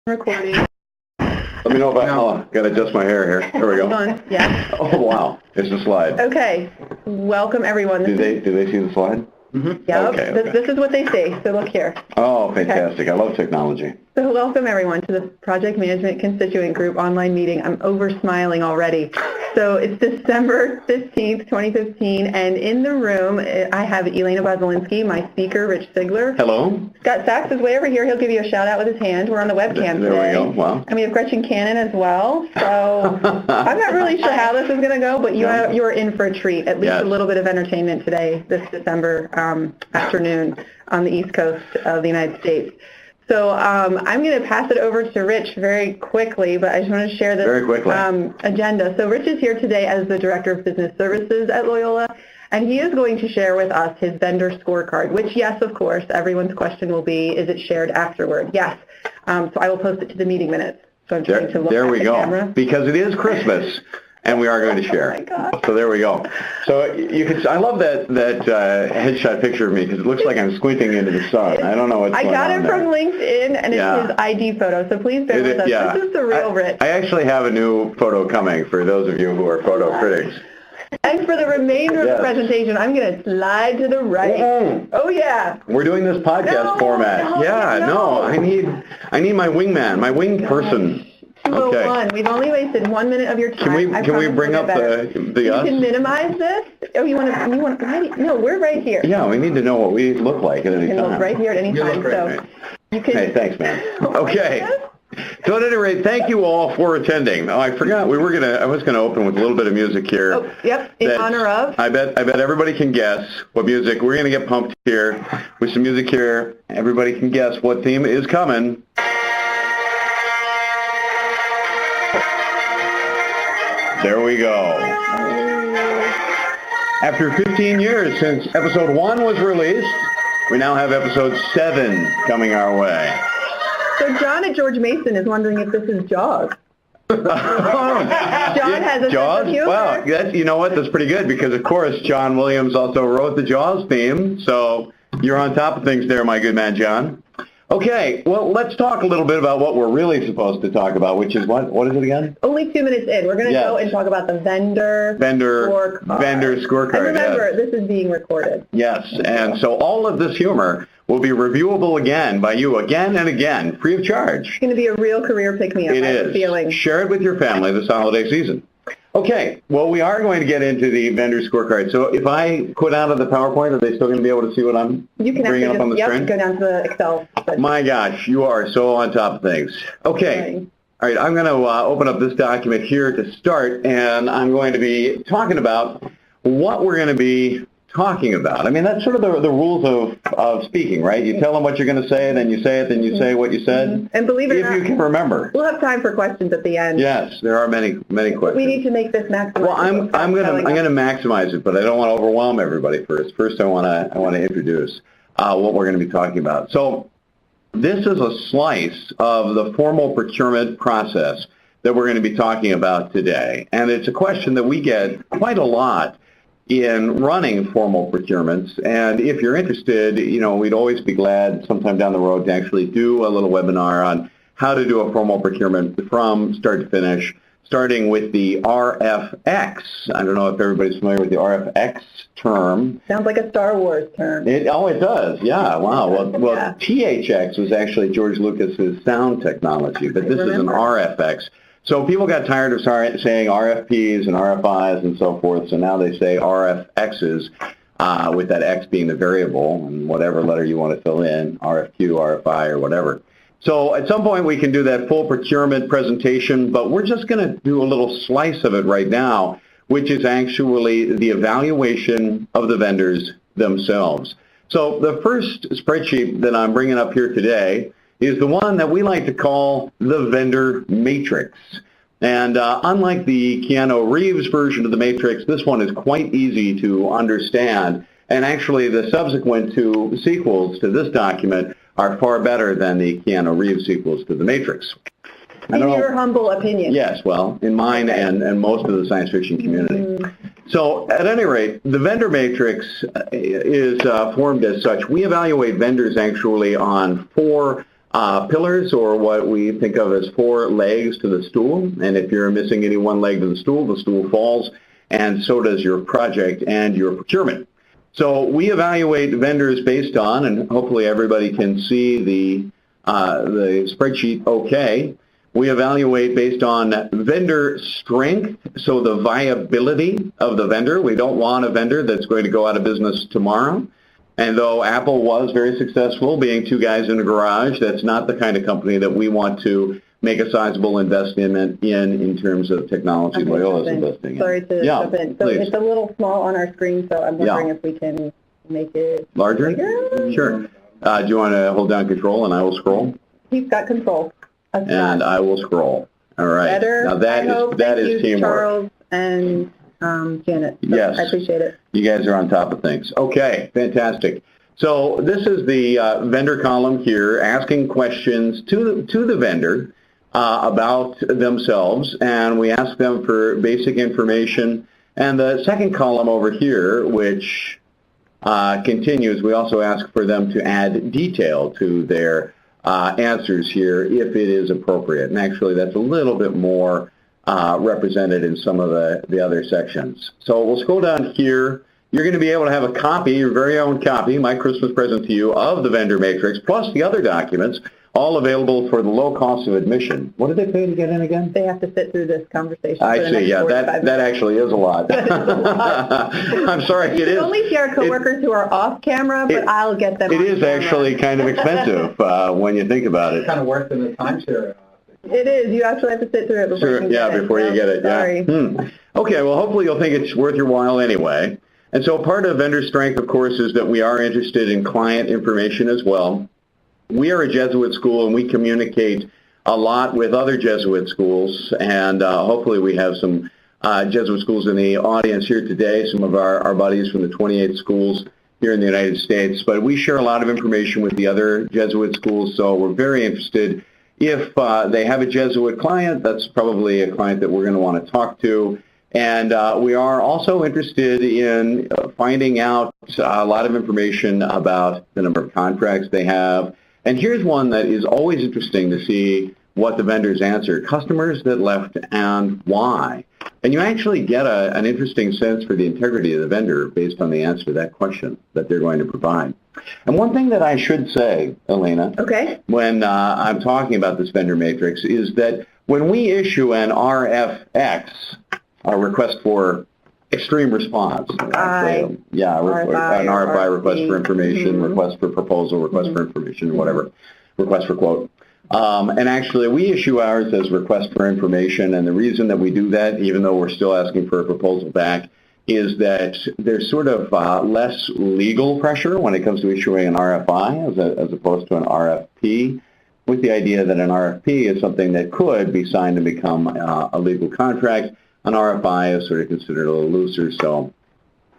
Recording. Let me know if got to adjust my hair here. There we go. Hold on. Yeah. Oh, wow. It's a slide. Okay. Welcome, everyone. Do they see the slide? Mm-hmm. Yep. Okay, This is what they say, so look here. Oh, fantastic. Okay. I love technology. So welcome, everyone, to the Project Management Constituent Group online meeting. I'm over-smiling already. So it's December 15th, 2015, and in the room, I have Elena Bozolinsky, my speaker, Rich Sigler. Hello. Scott Sachs is way over here. He'll give you a shout-out with his hand. We're on the webcam today. There we go. Wow. And we have Gretchen Cannon as well. So I'm not really sure how this is going to go, but you're in for a treat, at least a little bit of entertainment today, this December afternoon on the East Coast of the United States. So I'm going to pass it over to Rich very quickly, but I just want to share this agenda. So Rich is here today as the Director of Business Services at Loyola, and he is going to share with us his vendor scorecard, which, yes, of course, everyone's question will be, is it shared afterward? Yes. So I will post it to the meeting minutes. So I'm trying to look at the camera. Because it is Christmas. And we are going to share. Oh my God. So there we go. So you can. I love that headshot picture of me because it looks like I'm squinting into the sun. I don't know what's going on. I got it from LinkedIn, and it's his ID photo. So please bear with us. Yeah. This is the real Rich. I actually have a new photo coming for those of you who are photo critics. And for the remainder of the presentation, I'm going to slide to the right. Oh yeah. We're doing this podcast format. I need my wingman, my wing person. 201. We've only wasted 1 minute of your time. Can we bring up the You can minimize this. Oh, you want to? No, we're right here. Yeah, we need to know what we look like at any time. Look right here at any time. So you can. Hey, thanks, man. Okay. So at any rate, thank you all for attending. Oh, I forgot I was gonna open with a little bit of music here. Oh, yep. In honor of. I bet everybody can guess what music. We're gonna get pumped here with some music here. Everybody can guess what theme is coming. There we go. After 15 years since episode 1 was released, we now have episode 7 coming our way. So John at George Mason is wondering if this is Jaws. John has a Jaws? sense of humor. Wow, you know what? That's pretty good because, of course, John Williams also wrote the Jaws theme, so you're on top of things there, my good man, John. Okay, well, let's talk a little bit about what we're really supposed to talk about, which is what? What is it again? Only 2 minutes in. We're going to go and talk about the vendor scorecard. And remember, this is being recorded. Yes, and so all of this humor will be reviewable again by you again and again, free of charge. It's going to be a real career pick-me-up. It is. Feeling. Share it with your family this holiday season. Okay, well, we are going to get into the vendor scorecard. So if I quit out of the PowerPoint, are they still going to be able to see what I'm bringing up on the screen? Go down to the Excel. My gosh, you are so on top of things. Okay, all right, I'm going to open up this document here to start, and I'm going to be talking about what we're going to be talking about. I mean, that's sort of the rules of speaking, right? You tell them what you're going to say, then you say it, then you say what you said. And believe it or not, if you can remember. We'll have time for questions at the end. Yes, there are many questions. We need to make this maximize. Well, I'm going to maximize it, but I don't want to overwhelm everybody first. First, I want to introduce what we're going to be talking about. So, this is a slice of the formal procurement process that we're going to be talking about today, and it's a question that we get quite a lot in running formal procurements, and if you're interested, we'd always be glad sometime down the road to actually do a little webinar on how to do a formal procurement from start to finish, starting with the RFX. I don't know if everybody's familiar with the RFX term. Sounds like a Star Wars term. It does, yeah, wow. Well, THX was actually George Lucas's sound technology, but this is an RFX. So people got tired of saying RFPs and RFIs and so forth, so now they say RFXs, with that X being the variable, and whatever letter you want to fill in, RFQ, RFI, or whatever. So at some point we can do that full procurement presentation, but we're just going to do a little slice of it right now, which is actually the evaluation of the vendors themselves. So the first spreadsheet that I'm bringing up here today is the one that we like to call the vendor matrix. And unlike the Keanu Reeves version of the matrix, this one is quite easy to understand. And actually, the subsequent two sequels to this document are far better than the Keanu Reeves sequels to the matrix. In your humble opinion. Yes, well, in mine and most of the science fiction community. So at any rate, the vendor matrix is formed as such. We evaluate vendors actually on 4 pillars, or what we think of as 4 legs to the stool. And if you're missing any one leg to the stool falls, and so does your project and your procurement. So we evaluate vendors based on, and hopefully everybody can see the spreadsheet okay. We evaluate based on vendor strength, so the viability of the vendor. We don't want a vendor that's going to go out of business tomorrow. And though Apple was very successful being 2 guys in a garage, that's not the kind of company that we want to make a sizable investment in terms of technology. Loyola's investing in. Sorry to jump in. So please. It's a little small on our screen, so I'm wondering if we can make it larger. Bigger? Sure. Do you want to hold down control and I will scroll? He's got control. And I will scroll. All right. Better. Now that is teamwork. Charles and Janet. So yes. I appreciate it. You guys are on top of things. Okay, fantastic. So this is the vendor column here, asking questions to the vendor about themselves, and we ask them for basic information. And the second column over here, which continues, we also ask for them to add detail to their answers here if it is appropriate. And actually, that's a little bit more represented in some of the other sections. So we'll scroll down here. You're going to be able to have a copy, your very own copy, my Christmas present to you, of the vendor matrix, plus the other documents, all available for the low cost of admission. What do they pay to get in again? They have to sit through this conversation. I see, yeah, that actually is a lot. I'm sorry, it is. Only see our coworkers who are off camera, but I'll get them on It is camera. actually kind of expensive when you think about it. It's kind of worse than the timeshare. It is. You actually have to sit through it before you get it. Before you get it. Sorry. Yeah. Okay, well, hopefully you'll think it's worth your while anyway. And so part of vendor strength, of course, is that we are interested in client information as well. We are a Jesuit school, and we communicate a lot with other Jesuit schools, and hopefully we have some Jesuit schools in the audience here today, some of our buddies from the 28 schools here in the United States. But we share a lot of information with the other Jesuit schools, so we're very interested. If they have a Jesuit client, that's probably a client that we're going to want to talk to. And we are also interested in finding out a lot of information about the number of contracts they have. And here's one that is always interesting to see what the vendors answer: customers that left and why. And you actually get an interesting sense for the integrity of the vendor based on the answer to that question that they're going to provide. And one thing that I should say, Elena, when I'm talking about this vendor matrix, is that when we issue an RFX, a request for extreme response, an RFI, request for information, request for proposal, request for information, whatever, request for quote. And actually, we issue ours as request for information, and the reason that we do that, even though we're still asking for a proposal back, is that there's sort of less legal pressure when it comes to issuing an RFI as opposed to an RFP, with the idea that an RFP is something that could be signed and become a legal contract. An RFI is sort of considered a little looser, so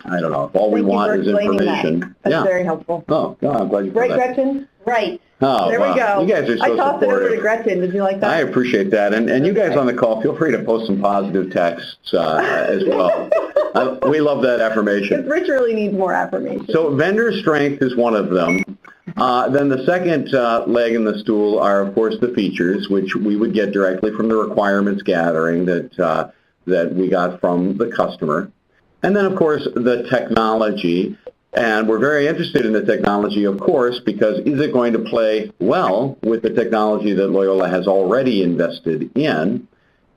I don't know. If all we want is information. That's very helpful. Oh, God, I'm glad you Right, Gretchen? Right. Oh, there we go. You guys are so I tossed supportive. it over to Gretchen. Did you like that? I appreciate that. And you guys on the call, feel free to post some positive texts as well. We love that affirmation. Rich really needs more affirmation. So vendor strength is one of them. Then the second leg in the stool are, of course, the features, which we would get directly from the requirements gathering that we got from the customer. And then, of course, the technology. And we're very interested in the technology, of course, because is it going to play well with the technology that Loyola has already invested in?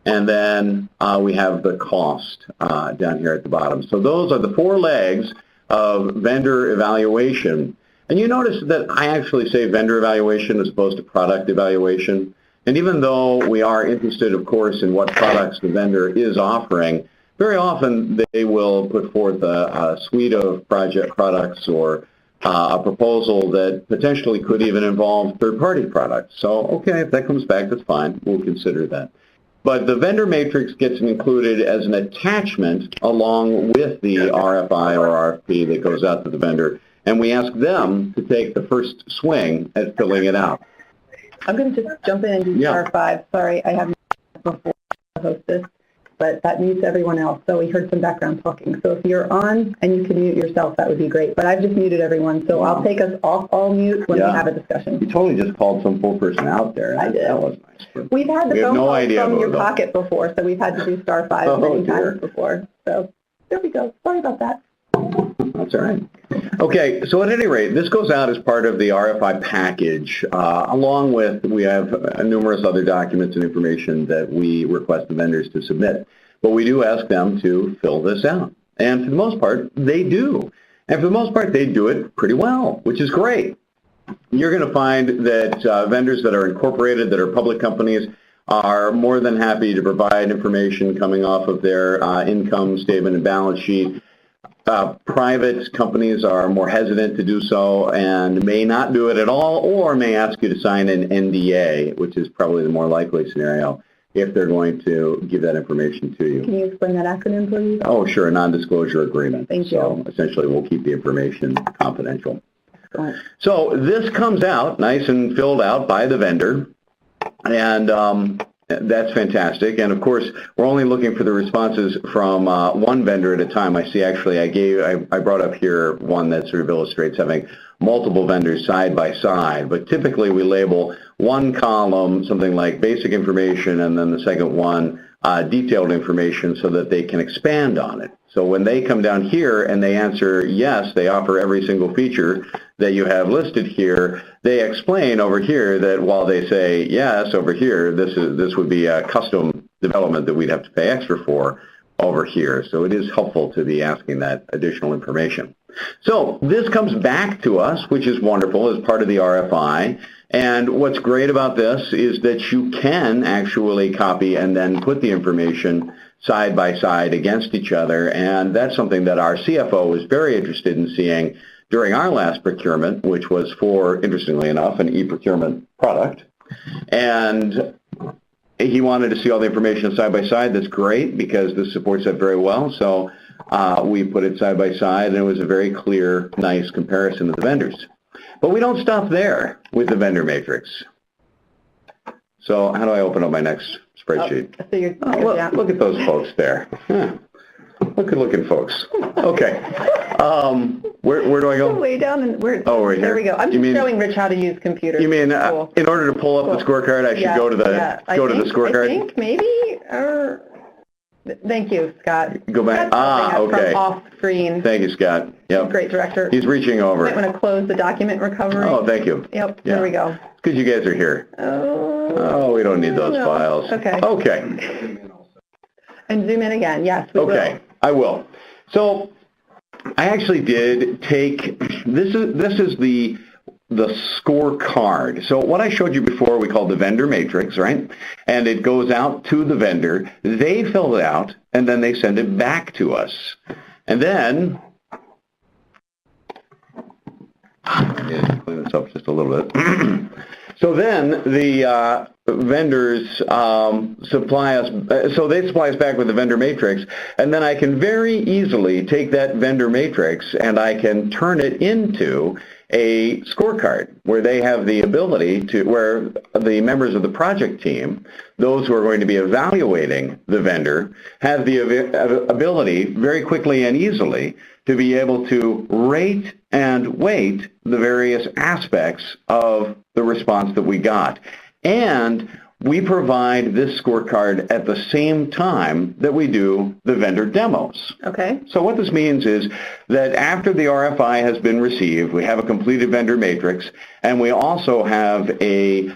And then we have the cost down here at the bottom. So those are the 4 legs of vendor evaluation. And you notice that I actually say vendor evaluation as opposed to product evaluation. And even though we are interested, of course, in what products the vendor is offering, very often they will put forth a suite of project products or a proposal that potentially could even involve third-party products. So, okay, if that comes back, that's fine. We'll consider that. But the vendor matrix gets included as an attachment along with the RFI or RFP that goes out to the vendor. And we ask them to take the first swing at filling it out. I'm going to just jump in and do star 5. Sorry, I haven't before I host this. but that mutes everyone else. So we heard some background talking. So if you're on and you can mute yourself, that would be great. But I've just muted everyone, so I'll take us off all mute when we have a discussion. You totally just called some full person out there. I did. That was nice. We've had the phone calls from your pocket before, so we've had to do star 5 many times before. So there we go. Sorry about that. That's all right. Okay, so at any rate, this goes out as part of the RFI package, along with, we have numerous other documents and information that we request the vendors to submit. But we do ask them to fill this out. And for the most part, they do. And for the most part, they do it pretty well, which is great. You're going to find that vendors that are incorporated, that are public companies, are more than happy to provide information coming off of their income statement and balance sheet. Private companies are more hesitant to do so and may not do it at all, or may ask you to sign an NDA, which is probably the more likely scenario if they're going to give that information to you. Can you explain that acronym, please? Oh, sure, a non-disclosure agreement. Thank you. So essentially, we'll keep the information confidential. So this comes out nice and filled out by the vendor, and that's fantastic. And of course, we're only looking for the responses from one vendor at a time. I see actually I brought up here one that sort of illustrates having multiple vendors side by side, but typically we label one column something like basic information and then the second one detailed information so that they can expand on it. So when they come down here and they answer yes, they offer every single feature that you have listed here, they explain over here that while they say yes over here, this would be a custom development that we'd have to pay extra for over here. So it is helpful to be asking that additional information. So this comes back to us, which is wonderful, as part of the RFI. And what's great about this is that you can actually copy and then put the information side by side against each other. And that's something that our CFO was very interested in seeing during our last procurement, which was for, interestingly enough, an e-procurement product. And he wanted to see all the information side by side. That's great because this supports that very well. So we put it side by side, and it was a very clear, nice comparison of the vendors. But we don't stop there with the vendor matrix. So how do I open up my next spreadsheet? Look at those folks there. Look good looking folks. Okay. Where do I go? Way down and right here. There we go. I'm just showing Rich how to use computers. You mean in order to pull up the scorecard, I should go to the scorecard? I think maybe. Thank you, Scott. Go back. Okay. From off screen. Thank you, Scott. Yep. Great director. He's reaching over. You might want to close the document recovery. Oh, thank you. Yep. Yeah. There we go. It's because you guys are here. Oh, we don't need those files. Okay. Okay. And zoom in again. Yes, we will. I will. So I actually did take, this is the scorecard. So what I showed you before we called the vendor matrix, right? And it goes out to the vendor. They fill it out, and then they send it back to us. And then, clean this up just a little bit. So then the vendors supply us, so they supply us back with the vendor matrix, and then I can very easily take that vendor matrix and I can turn it into a scorecard where they have the ability to, where the members of the project team, those who are going to be evaluating the vendor, have the ability very quickly and easily to be able to rate and weight the various aspects of the response that we got. And we provide this scorecard at the same time that we do the vendor demos. Okay. So what this means is that after the RFI has been received, we have a completed vendor matrix, and we also have a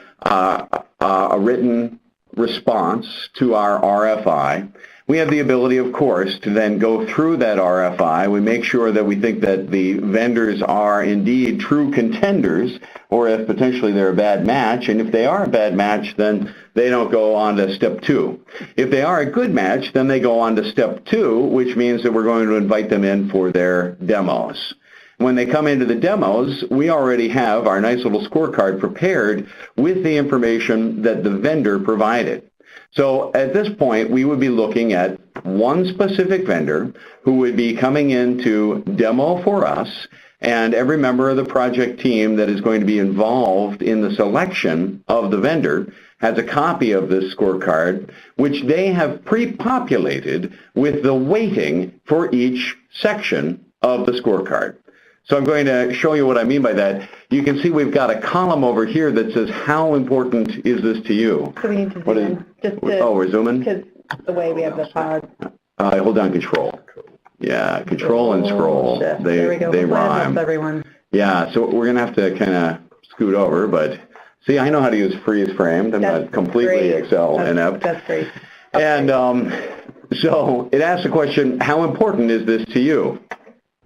written response to our RFI. We have the ability, of course, to then go through that RFI. We make sure that we think that the vendors are indeed true contenders, or if potentially they're a bad match. And if they are a bad match, then they don't go on to step 2. If they are a good match, then they go on to step 2, which means that we're going to invite them in for their demos. When they come into the demos, we already have our nice little scorecard prepared with the information that the vendor provided. So at this point, we would be looking at one specific vendor who would be coming in to demo for us, and every member of the project team that is going to be involved in the selection of the vendor has a copy of this scorecard, which they have pre-populated with the weighting for each section of the scorecard. So I'm going to show you what I mean by that. You can see we've got a column over here that says, how important is this to you? So we need to zoom in. We're zooming? Because the way we have the pod. Hold down Control. Yeah, Control and Scroll. There we go. They rhyme. Everyone. Yeah, so we're going to have to kind of scoot over, but see, I know how to use freeze framed. I'm not completely Excel inept. That's great. And so it asks the question, how important is this to you?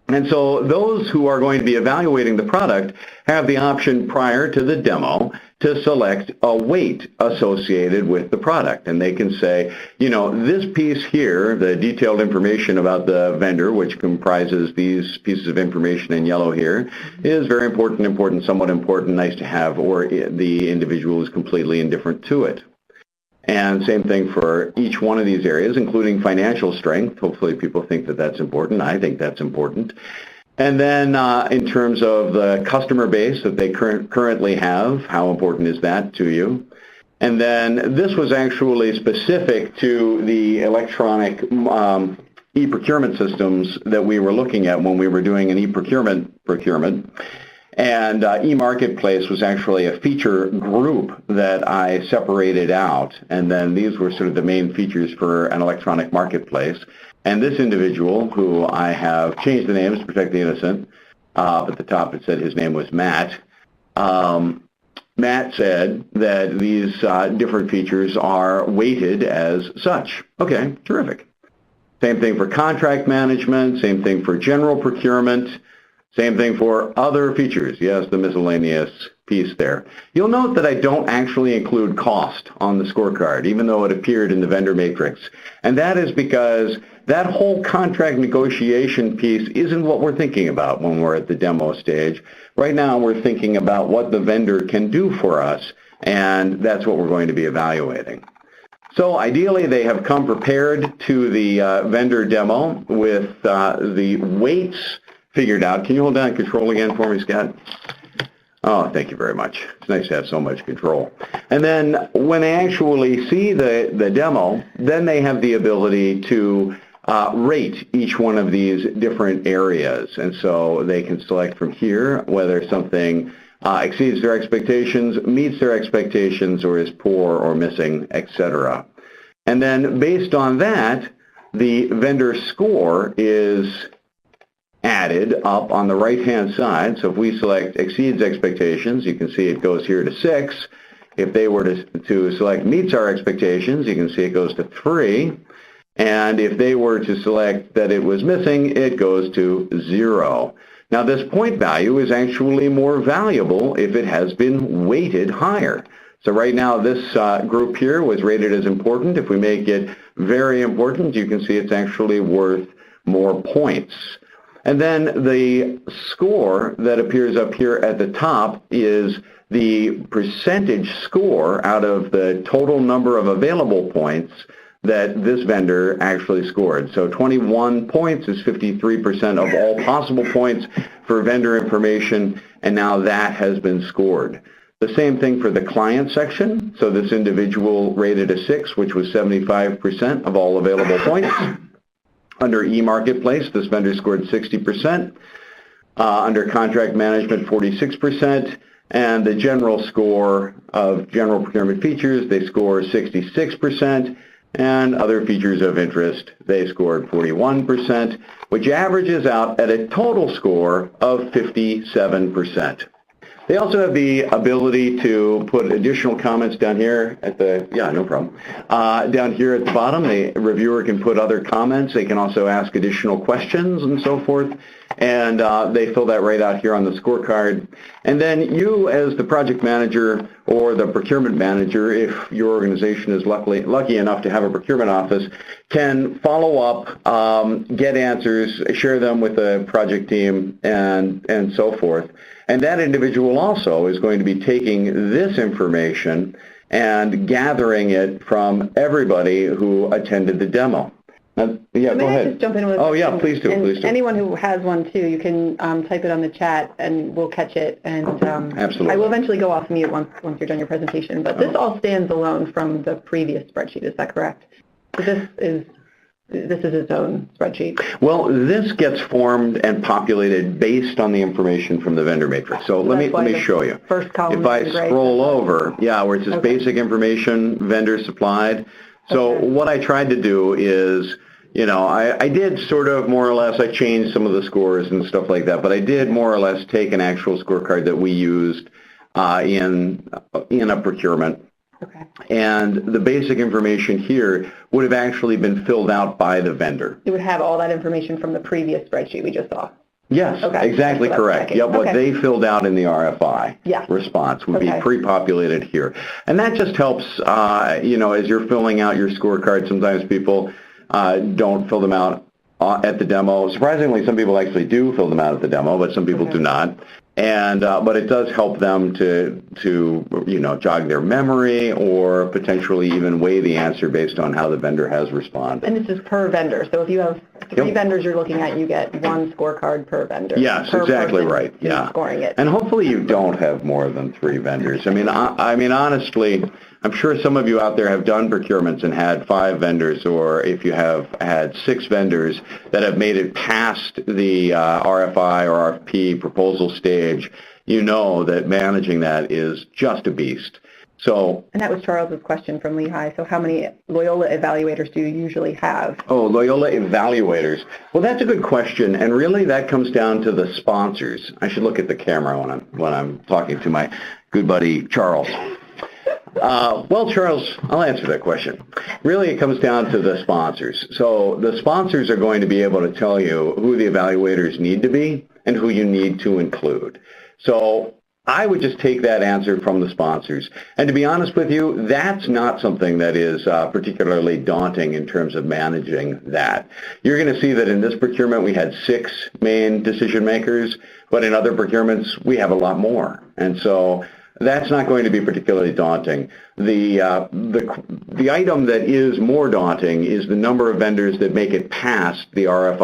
And so those who are going to be evaluating the product have the option prior to the demo to select a weight associated with the product. And they can say, this piece here, the detailed information about the vendor, which comprises these pieces of information in yellow here, is very important, somewhat important, nice to have, or the individual is completely indifferent to it. And same thing for each one of these areas, including financial strength. Hopefully people think that that's important. I think that's important. And then in terms of the customer base that they currently have, how important is that to you? And then this was actually specific to the electronic e-procurement systems that we were looking at when we were doing an e-procurement. And e-marketplace was actually a feature group that I separated out, and then these were sort of the main features for an electronic marketplace. And this individual, who I have changed the names to protect the innocent, at the top it said his name was Matt. Matt said that these different features are weighted as such. Okay, terrific. Same thing for contract management, same thing for general procurement, same thing for other features. Yes, the miscellaneous piece there. You'll note that I don't actually include cost on the scorecard, even though it appeared in the vendor matrix. And that is because that whole contract negotiation piece isn't what we're thinking about when we're at the demo stage. Right now, we're thinking about what the vendor can do for us, and that's what we're going to be evaluating. So ideally, they have come prepared to the vendor demo with the weights figured out. Can you hold down Control again for me, Scott? Oh, thank you very much. It's nice to have so much control. And then when they actually see the demo, then they have the ability to rate each one of these different areas. And so they can select from here whether something exceeds their expectations, meets their expectations, or is poor or missing, etc. And then based on that, the vendor score is added up on the right-hand side. So if we select exceeds expectations, you can see it goes here to 6. If they were to select meets our expectations, you can see it goes to 3. And if they were to select that it was missing, it goes to 0. Now this point value is actually more valuable if it has been weighted higher. So right now this group here was rated as important. If we make it very important, you can see it's actually worth more points. And then the score that appears up here at the top is the percentage score out of the total number of available points that this vendor actually scored. So 21 points is 53% of all possible points for vendor information, and now that has been scored. The same thing for the client section. So this individual rated a 6, which was 75% of all available points. Under e-marketplace, this vendor scored 60%. Under contract management, 46%. And the general score of general procurement features, they scored 66%. And other features of interest, they scored 41%, which averages out at a total score of 57%. They also have the ability to put additional comments down here at the, no problem. Down here at the bottom, the reviewer can put other comments. They can also ask additional questions and so forth. And they fill that right out here on the scorecard. And then you, as the project manager or the procurement manager, if your organization is lucky enough to have a procurement office, can follow up, get answers, share them with the project team, and so forth. And that individual also is going to be taking this information and gathering it from everybody who attended the demo. Yeah, go May I ahead. just jump in with a Oh, yeah, question? please do, And please do. anyone who has one, too, you can type it on the chat, and we'll catch it. And Absolutely. I will eventually go off mute once you're done your presentation. But this all stands alone from the previous spreadsheet. Is that correct? So this is its own spreadsheet. Well, this gets formed and populated based on the information from the vendor matrix. So let me show you. First column. If I scroll over, where it says basic information, vendor supplied. So what I tried to do is, I did sort of more or less, I changed some of the scores and stuff like that, but I did more or less take an actual scorecard that we used in a procurement. Okay. And the basic information here would have actually been filled out by the vendor. It would have all that information from the previous spreadsheet we just saw. Yes, exactly correct. Yep, what they filled out in the RFI response would be pre-populated here. And that just helps, as you're filling out your scorecard, sometimes people don't fill them out at the demo. Surprisingly, some people actually do fill them out at the demo, but some people do not. And but it does help them to jog their memory or potentially even weigh the answer based on how the vendor has responded. And this is per vendor. So if you have 3 vendors you're looking at, you get 1 scorecard per vendor. Yes, exactly right. Yeah. Scoring it. And hopefully you don't have more than 3 vendors. I mean, honestly, I'm sure some of you out there have done procurements and had 5 vendors, or if you have had 6 vendors that have made it past the RFI or RFP proposal stage, you know that managing that is just a beast. So, and that was Charles's question from Lehigh. So how many Loyola evaluators do you usually have? Oh, Loyola evaluators. Well, that's a good question, and really that comes down to the sponsors. I should look at the camera when I'm talking to my good buddy Charles. Well, Charles, I'll answer that question. Really, it comes down to the sponsors. So the sponsors are going to be able to tell you who the evaluators need to be and who you need to include. So I would just take that answer from the sponsors. And to be honest with you, that's not something that is particularly daunting in terms of managing that. You're going to see that in this procurement we had 6 main decision makers, but in other procurements we have a lot more. And so that's not going to be particularly daunting. The item that is more daunting is the number of vendors that make it past the RFI,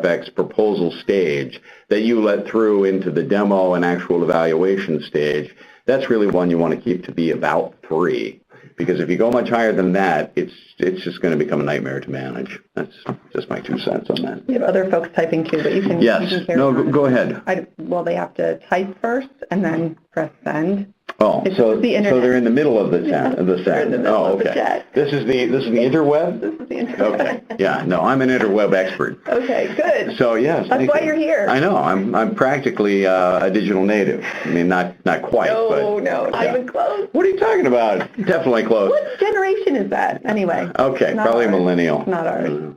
RFX proposal stage that you let through into the demo and actual evaluation stage. That's really one you want to keep to be about 3. Because if you go much higher than that, it's just going to become a nightmare to manage. That's just my 2 cents on that. We have other folks typing too, but you can, yes. You can carry on. No, go ahead. Well, they have to type first and then press send. Oh, so they're in the middle of the send. Oh, okay. This is the interweb? This is the interweb. Okay. Yeah, no, I'm an interweb expert. Okay, good. So yes. That's why you're here. I know. I'm practically a digital native. I mean, not quite. No, not even close. What are you talking about? Definitely close. What generation is that? Anyway. Okay, probably ours. Millennial. Not ours.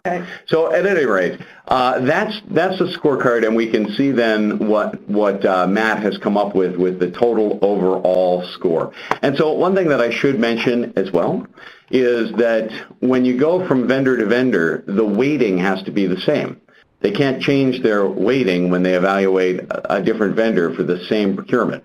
Okay. So at any rate, that's the scorecard, and we can see then what Matt has come up with the total overall score. And so one thing that I should mention as well is that when you go from vendor to vendor, the weighting has to be the same. They can't change their weighting when they evaluate a different vendor for the same procurement.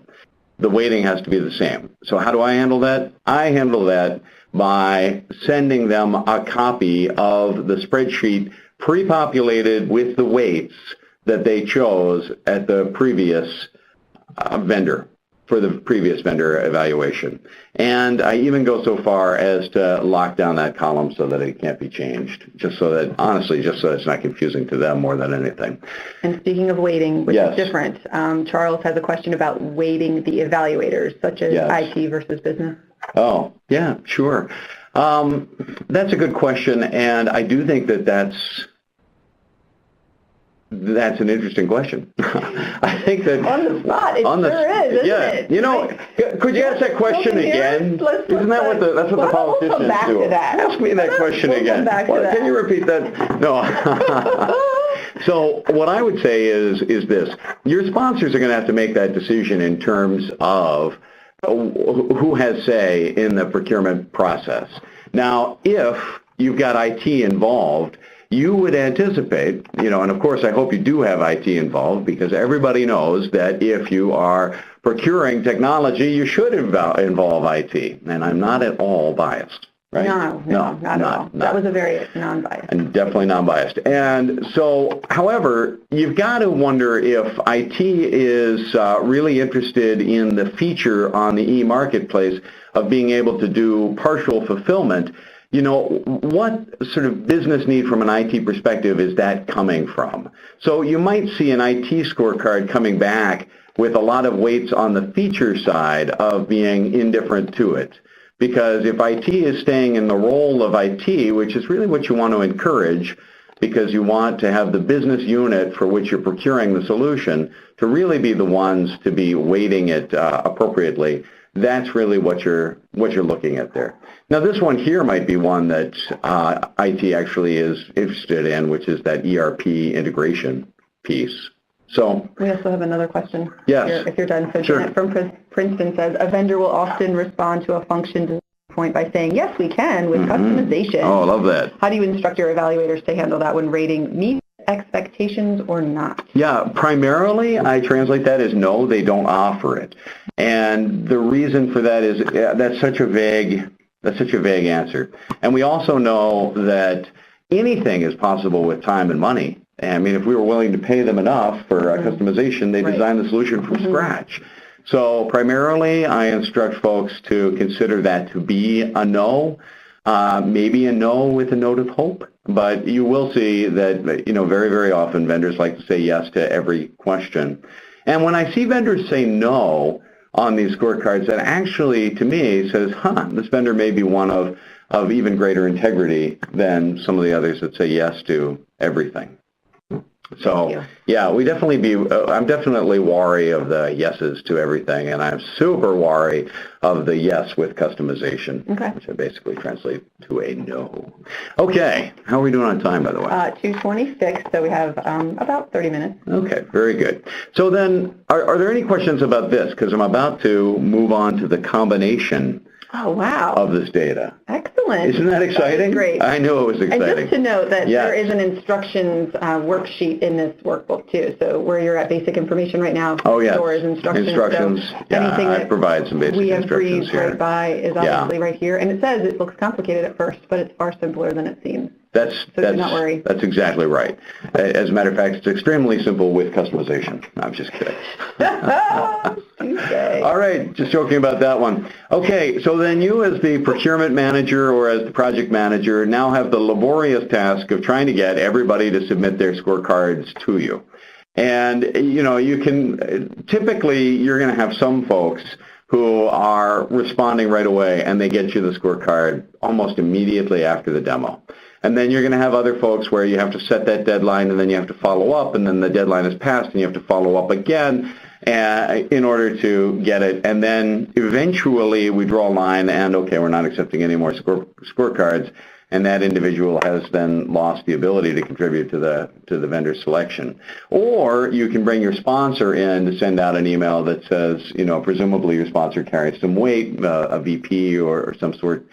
The weighting has to be the same. So how do I handle that? I handle that by sending them a copy of the spreadsheet pre-populated with the weights that they chose at the previous vendor, for the previous vendor evaluation. And I even go so far as to lock down that column so that it can't be changed, just so that it's not confusing to them more than anything. And speaking of weighting, which is different, Charles has a question about weighting the evaluators, such as IT versus business. Oh, yeah, sure. That's a good question, and I do think that's an interesting question. I think that on the spot, it sure is, isn't it? Could you ask that question again? Isn't that that's what the politicians do? Ask me that question again. Can you repeat that? No. So what I would say is this: your sponsors are going to have to make that decision in terms of who has say in the procurement process. Now, if you've got IT involved, you would anticipate, and of course I hope you do have IT involved, because everybody knows that if you are procuring technology, you should involve IT, and I'm not at all biased. right? No, not at all. That was a very non-biased. And definitely non-biased. And so, however, you've got to wonder if IT is really interested in the feature on the e-marketplace of being able to do partial fulfillment. You know, what sort of business need from an IT perspective is that coming from? So you might see an IT scorecard coming back with a lot of weights on the feature side of being indifferent to it. Because if IT is staying in the role of IT, which is really what you want to encourage, because you want to have the business unit for which you're procuring the solution to really be the ones to be weighting it appropriately, that's really what you're looking at there. Now this one here might be one that IT actually is interested in, which is that ERP integration piece. So we also have another question. Yes. If you're done. So Sure. Janet from Princeton says, a vendor will often respond to a function design point by saying, yes, we can with customization. Oh, I love that. How do you instruct your evaluators to handle that when rating meets expectations or not? Yeah, primarily I translate that as no, they don't offer it. And the reason for that is that's such a vague answer. And we also know that anything is possible with time and money. I mean, if we were willing to pay them enough for customization, they design the solution from scratch. So primarily, I instruct folks to consider that to be a no, maybe a no with a note of hope. But you will see that, you know, very, very often vendors like to say yes to every question. And when I see vendors say no on these scorecards, that actually, to me, says, this vendor may be one of even greater integrity than some of the others that say yes to everything. So, yeah, I'm definitely wary of the yeses to everything, and I'm super wary of the yes with customization, which I basically translate to a no. Okay, how are we doing on time, by the way? 2:26, so we have about 30 minutes. Okay, very good. So then, are there any questions about this? Because I'm about to move on to the combination of this data. Excellent. Isn't that exciting? That is great. I knew it was exciting. And just to note that there is an instructions worksheet in this workbook too. So where you're at basic information right now, there is instructions. So anything I provide some basic instructions here. Right by is obviously right here. And it says it looks complicated at first, but it's far simpler than it seems. So do not worry. That's exactly right. As a matter of fact, it's extremely simple with customization. I'm just kidding. Okay. All right, just joking about that one. Okay, so then you as the procurement manager or as the project manager now have the laborious task of trying to get everybody to submit their scorecards to you. And, you know, you can, typically you're going to have some folks who are responding right away and they get you the scorecard almost immediately after the demo. And then you're going to have other folks where you have to set that deadline and then you have to follow up and then the deadline is passed and you have to follow up again in order to get it. And then eventually we draw a line and, okay, we're not accepting any more scorecards. And that individual has then lost the ability to contribute to the vendor selection. Or you can bring your sponsor in to send out an email that says, you know, presumably your sponsor carries some weight, a VP or some sort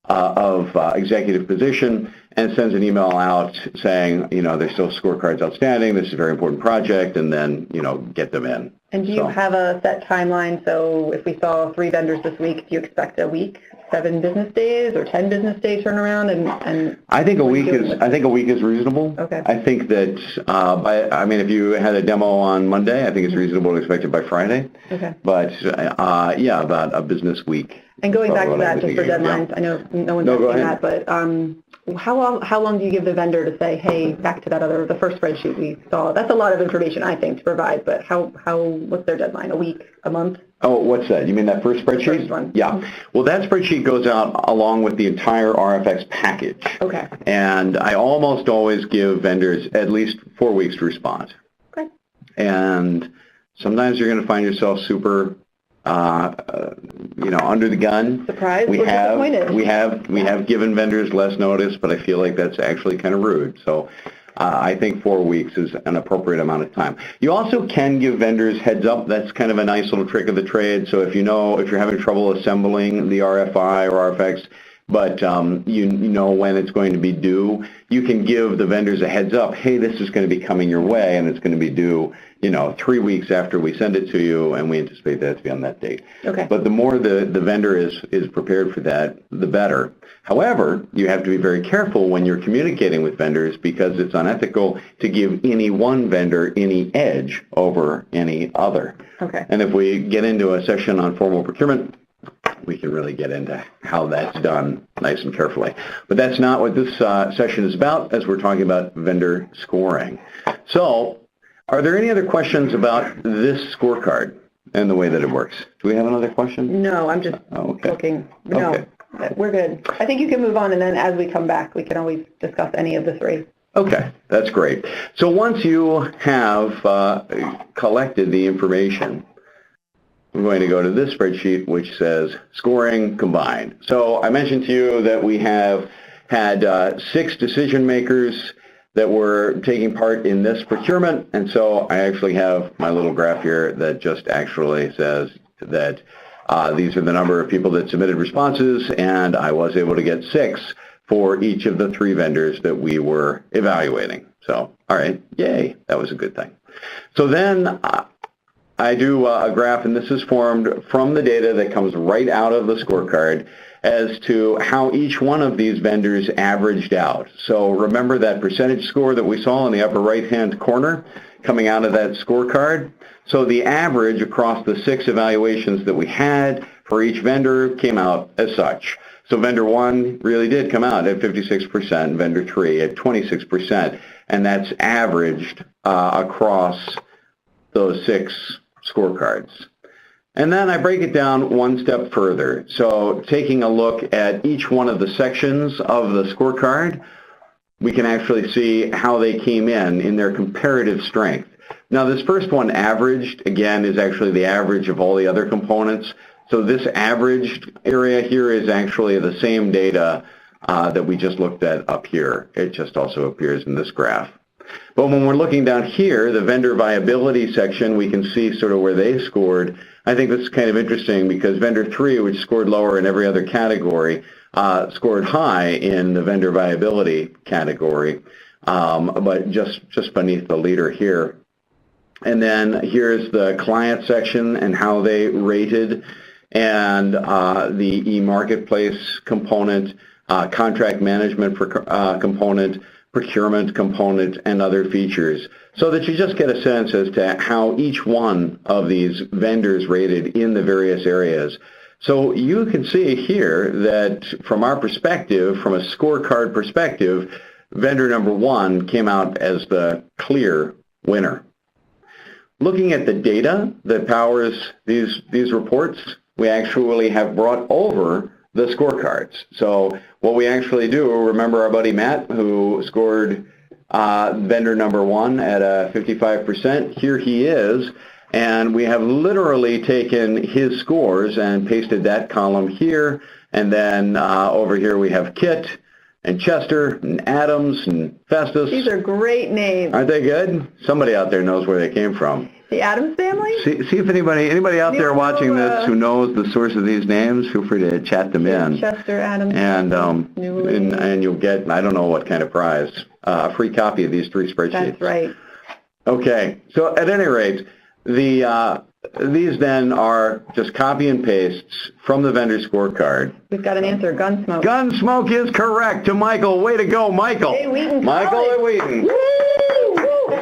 of executive position, and sends an email out saying, you know, there's still scorecards outstanding, this is a very important project, and then, you know, get them in. And do you have a set timeline? So if we saw 3 vendors this week, do you expect a week, 7 business days, or 10 business day turnaround? And I think a week is reasonable. Okay. I think that if you had a demo on Monday, I think it's reasonable to expect it by Friday. Okay. But about a business week. And going back to that, just for deadlines, I know no one's asking that, but how long do you give the vendor to say, hey, back to the first spreadsheet we saw? That's a lot of information, I think, to provide, but what's their deadline? A week? A month? Oh, what's that? You mean that first spreadsheet? The first one. Yeah. Well, that spreadsheet goes out along with the entire RFX package. Okay. And I almost always give vendors at least 4 weeks to respond. Okay. And sometimes you're going to find yourself super under the gun. Surprised we or have, disappointed. We have given vendors less notice, but I feel like that's actually kind of rude. So I think 4 weeks is an appropriate amount of time. You also can give vendors heads up. That's kind of a nice little trick of the trade. So if you're having trouble assembling the RFI or RFX, but you know when it's going to be due, you can give the vendors a heads up, hey, this is going to be coming your way and it's going to be due 3 weeks after we send it to you, and we anticipate that to be on that date. Okay. But the more the vendor is prepared for that, the better. However, you have to be very careful when you're communicating with vendors because it's unethical to give any one vendor any edge over any other. Okay. And if we get into a session on formal procurement, we can really get into how that's done nice and carefully. But that's not what this session is about, as we're talking about vendor scoring. So, are there any other questions about this scorecard and the way that it works? Do we have another question? No, I'm just looking. No, we're good. I think you can move on, and then as we come back, we can always discuss any of the three. Okay, that's great. So once you have collected the information, I'm going to go to this spreadsheet which says scoring combined. So I mentioned to you that we have had 6 decision makers that were taking part in this procurement, and so I actually have my little graph here that just actually says that these are the number of people that submitted responses, and I was able to get 6 for each of the 3 vendors that we were evaluating. So, all right, yay, that was a good thing. So then I do a graph, and this is formed from the data that comes right out of the scorecard as to how each one of these vendors averaged out. So remember that percentage score that we saw in the upper right-hand corner coming out of that scorecard? So the average across the 6 evaluations that we had for each vendor came out as such. So vendor 1 really did come out at 56%, vendor 3 at 26%, and that's averaged across those 6 scorecards. And then I break it down one step further. So taking a look at each one of the sections of the scorecard, we can actually see how they came in their comparative strength. Now this first one averaged, again, is actually the average of all the other components. So this averaged area here is actually the same data that we just looked at up here. It just also appears in this graph. But when we're looking down here, the vendor viability section, we can see sort of where they scored. I think that's kind of interesting because vendor 3, which scored lower in every other category, scored high in the vendor viability category, but just beneath the leader here. And then here's the client section and how they rated, and the e-marketplace component, contract management component, procurement component, and other features, so that you just get a sense as to how each one of these vendors rated in the various areas. So you can see here that from our perspective, from a scorecard perspective, vendor number 1 came out as the clear winner. Looking at the data that powers these reports, we actually have brought over the scorecards. So what we actually do, remember our buddy Matt who scored vendor number 1 at 55%, here he is, and we have literally taken his scores and pasted that column here, and then over here we have Kit and Chester and Adams and Festus. These are great names. Aren't they good? Somebody out there knows where they came from. The Adams family? See if anybody out there watching this who knows the source of these names, feel free to chat them in. Chester, Adams, and you'll get, I don't know what kind of prize, a free copy of these 3 spreadsheets. That's right. Okay, so at any rate, these then are just copy and pastes from the vendor scorecard. We've got an answer, Gunsmoke. Gunsmoke is correct to Michael. Way to go, Michael. Hey, Wheaton. Michael at Wheaton.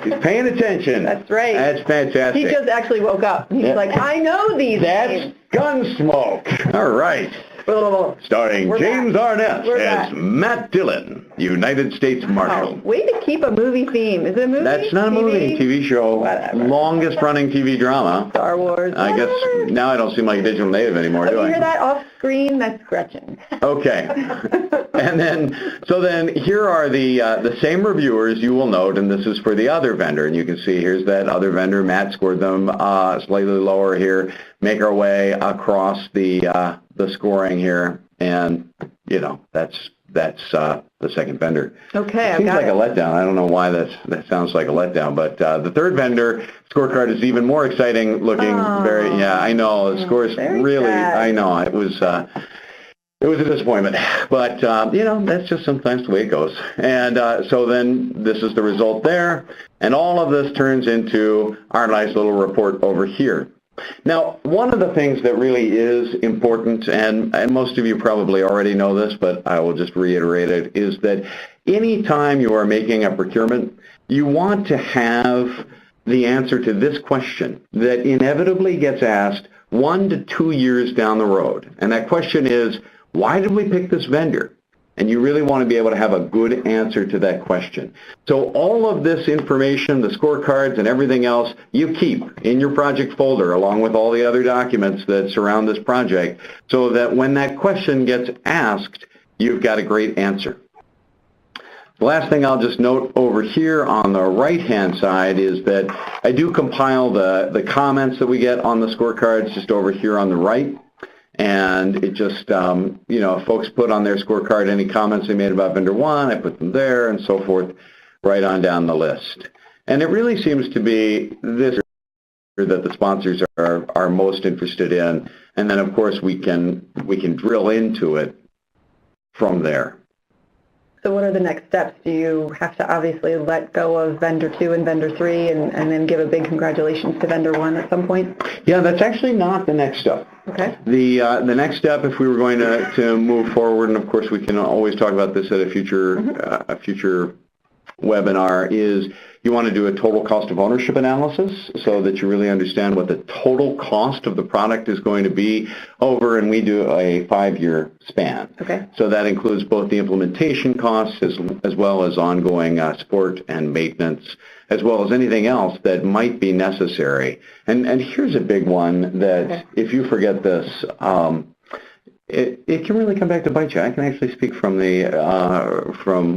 He's paying attention. That's right. That's fantastic. He just actually woke up. He's like, I know these names. Gunsmoke. All right. Starring James Arnett as Matt Dillon, United States Marshal. Way to keep a movie theme. Is it a movie? That's not a movie, TV show. Whatever. Longest running TV drama. Star Wars. I guess now I don't seem like a digital native anymore, do I? You hear that off screen? That's Gretchen. Okay. And then here are the same reviewers, you will note, and this is for the other vendor, and you can see here's that other vendor. Matt scored them slightly lower here. Make our way across the scoring here, and that's the second vendor. Okay, Seems like a letdown. I don't know why that sounds like a letdown, but the third vendor scorecard is even more exciting looking. I know the scores really. Sad. I know it was. It was a disappointment, but that's just sometimes the way it goes. And so then this is the result there, and all of this turns into our nice little report over here. Now, one of the things that really is important, and most of you probably already know this, but I will just reiterate it, is that any time you are making a procurement, you want to have the answer to this question that inevitably gets asked 1 to 2 years down the road. And that question is, why did we pick this vendor? And you really want to be able to have a good answer to that question. So all of this information, the scorecards and everything else, you keep in your project folder along with all the other documents that surround this project so that when that question gets asked, you've got a great answer. The last thing I'll just note over here on the right-hand side is that I do compile the comments that we get on the scorecards just over here on the right. And it just, folks put on their scorecard any comments they made about vendor 1, I put them there, and so forth, right on down the list. And it really seems to be this that the sponsors are most interested in. And then, of course, we can drill into it from there. So what are the next steps? Do you have to obviously let go of vendor 2 and vendor 3 and then give a big congratulations to vendor 1 at some point? Yeah, that's actually not the next step. Okay. The next step, if we were going to move forward, and of course we can always talk about this at a future webinar, is you want to do a total cost of ownership analysis so that you really understand what the total cost of the product is going to be over, and we do a 5-year span. Okay. So that includes both the implementation costs as well as ongoing support and maintenance, as well as anything else that might be necessary. And here's a big one that if you forget this, it can really come back to bite you. I can actually speak from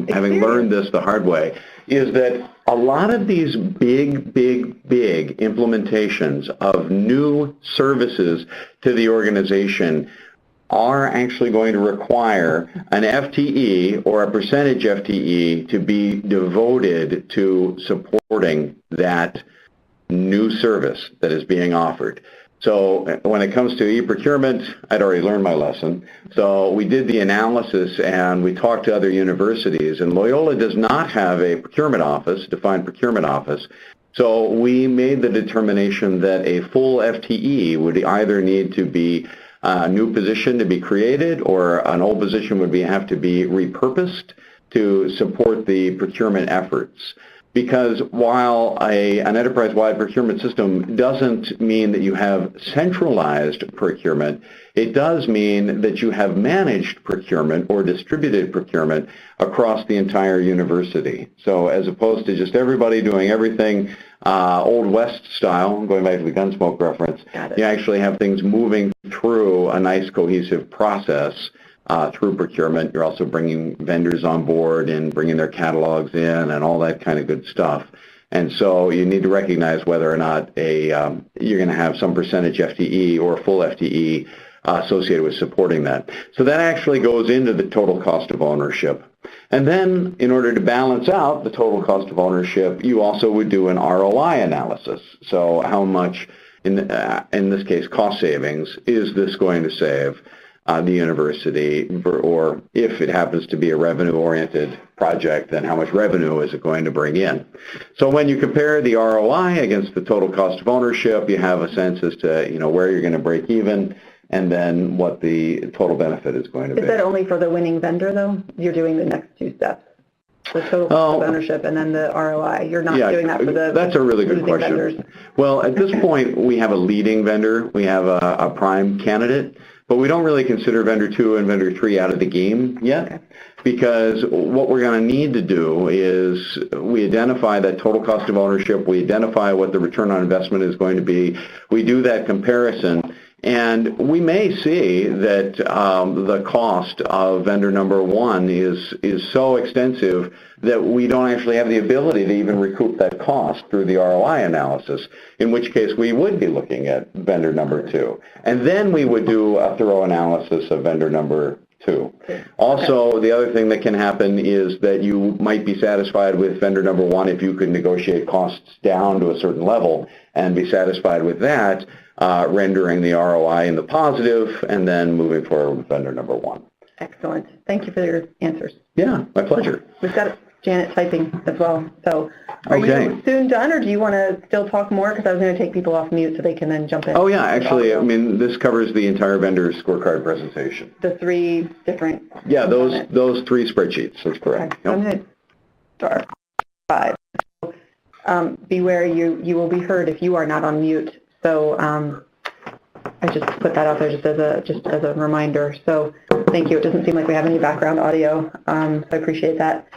having learned this the hard way, is that a lot of these big implementations of new services to the organization are actually going to require an FTE or a percentage FTE to be devoted to supporting that new service that is being offered. So when it comes to e-procurement, I'd already learned my lesson. So we did the analysis and we talked to other universities, and Loyola does not have a procurement office, defined procurement office. So we made the determination that a full FTE would either need to be a new position to be created, or an old position would have to be repurposed to support the procurement efforts. Because while an enterprise-wide procurement system doesn't mean that you have centralized procurement, it does mean that you have managed procurement or distributed procurement across the entire university. So as opposed to just everybody doing everything Old West style, going back to the Gunsmoke reference, you actually have things moving through a nice cohesive process through procurement. You're also bringing vendors on board and bringing their catalogs in and all that kind of good stuff. And so you need to recognize whether or not you're going to have some percentage FTE or full FTE associated with supporting that. So that actually goes into the total cost of ownership. And then in order to balance out the total cost of ownership, you also would do an ROI analysis. So how much, in this case, cost savings, is this going to save the university, or if it happens to be a revenue-oriented project, then how much revenue is it going to bring in? So when you compare the ROI against the total cost of ownership, you have a sense as to where you're going to break even, and then what the total benefit is going to be. Is that only for the winning vendor, though? You're doing the next two steps, the total cost of ownership and then the ROI. You're not doing that for the That's a really good question. vendors. Well, at this point, we have a leading vendor. We have a prime candidate. But we don't really consider vendor 2 and vendor 3 out of the game yet, because what we're going to need to do is we identify that total cost of ownership, we identify what the return on investment is going to be, we do that comparison, and we may see that the cost of vendor number 1 is so extensive that we don't actually have the ability to even recoup that cost through the ROI analysis, in which case we would be looking at vendor number 2. And then we would do a thorough analysis of vendor number 2. Also, the other thing that can happen is that you might be satisfied with vendor number 1 if you could negotiate costs down to a certain level and be satisfied with that, rendering the ROI in the positive, and then moving forward with vendor number 1. Excellent. Thank you for your answers. Yeah, my pleasure. We've got Janet typing as well. So are you soon done, or do you want to still talk more? Because I was going to take people off mute so they can then jump in. Oh, yeah. Actually, I mean, this covers the entire vendor scorecard presentation. The 3 different Yeah, those 3 spreadsheets. That's correct. Okay. Yep. I'm going to start 5. Beware, you will be heard if you are not on mute. So I just put that out there just as a reminder. So thank you. It doesn't seem like we have any background audio, so I appreciate that.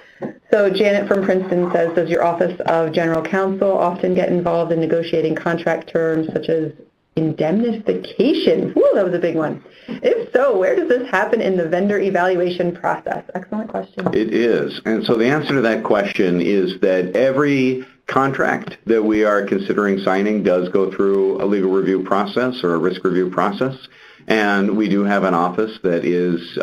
So Janet from Princeton says, does your Office of General Counsel often get involved in negotiating contract terms such as indemnification? Ooh, that was a big one. If so, where does this happen in the vendor evaluation process? Excellent question. It is. And so the answer to that question is that every contract that we are considering signing does go through a legal review process or a risk review process. And we do have an office that is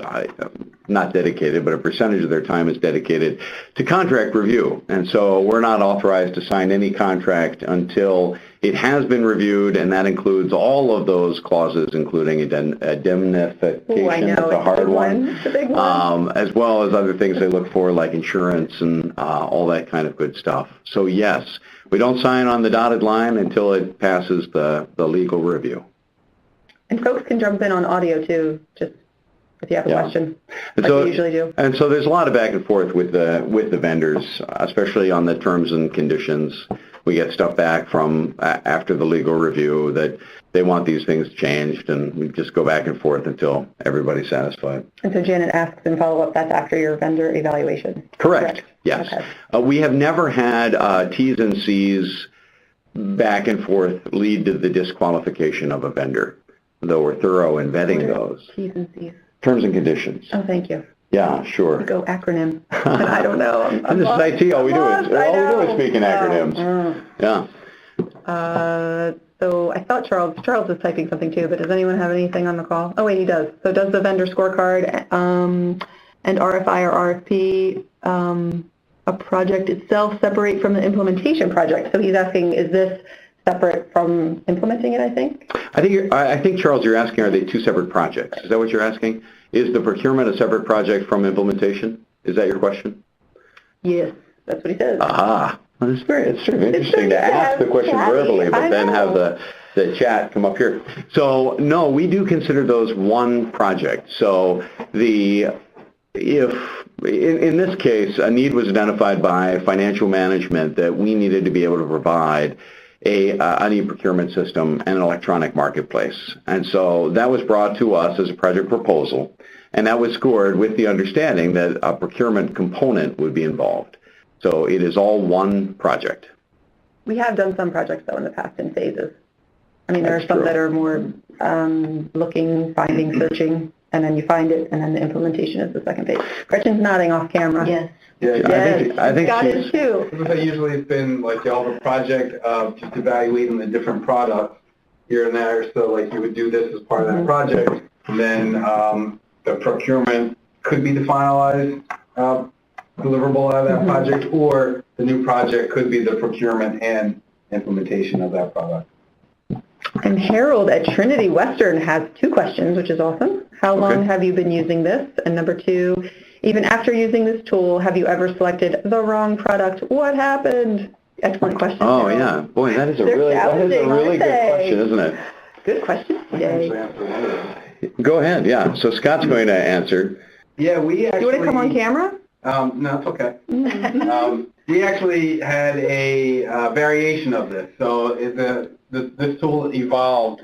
not dedicated, but a percentage of their time is dedicated to contract review. And so we're not authorized to sign any contract until it has been reviewed, and that includes all of those clauses, including indemnification, that's a hard one, it's a big one. as well as other things they look for like insurance and all that kind of good stuff. So yes, we don't sign on the dotted line until it passes the legal review. And folks can jump in on audio too, just if you have a question, like we usually do. And so there's a lot of back and forth with the vendors, especially on the terms and conditions. We get stuff back from after the legal review that they want these things changed, and we just go back and forth until everybody's satisfied. And so Janet asks in follow-up, that's after your vendor evaluation? Correct. Yes. Okay. We have never had T's and C's back and forth lead to the disqualification of a vendor, though we're thorough in vetting those. T's and C's. Terms and conditions. Oh, thank you. Yeah, sure. Go acronym. And I don't know. And this is IT. All we do is speak in acronyms. Yeah. So I thought Charles was typing something too, but does anyone have anything on the call? Oh, wait, he does. So does the vendor scorecard and RFI or RFP, a project itself, separate from the implementation project? So he's asking, is this separate from implementing it, I think? I think, Charles, you're asking, are they 2 separate projects? Is that what you're asking? Is the procurement a separate project from implementation? Is that your question? Yes, that's what he says. Aha. Well, it's sort of interesting to ask the question verbally, but then have the chat come up here. So, no, we do consider those one project. So, if in this case, a need was identified by financial management that we needed to be able to provide an e-procurement system and an electronic marketplace. And so that was brought to us as a project proposal, and that was scored with the understanding that a procurement component would be involved. So it is all one project. We have done some projects, though, in the past in phases. I mean, there are some that are more looking, finding, searching, and then you find it, and then the implementation is the second phase. Gretchen's nodding off camera. Yes. Yeah, yes, I think got it too. Usually it's been like y'all have a project of just evaluating the different products here and there. So like you would do this as part of that project, and then the procurement could be the finalized deliverable out of that project, or the new project could be the procurement and implementation of that product. And Harold at Trinity Western has 2 questions, which is awesome. How long have you been using this? And number 2, even after using this tool, have you ever selected the wrong product? What happened? Excellent question. Oh, yeah. Boy, that is a really good question, isn't it? Good question today. Go ahead, yeah. So Scott's going to answer. Yeah, we actually... Do you want to come on camera? No, it's okay. We actually had a variation of this. So this tool evolved,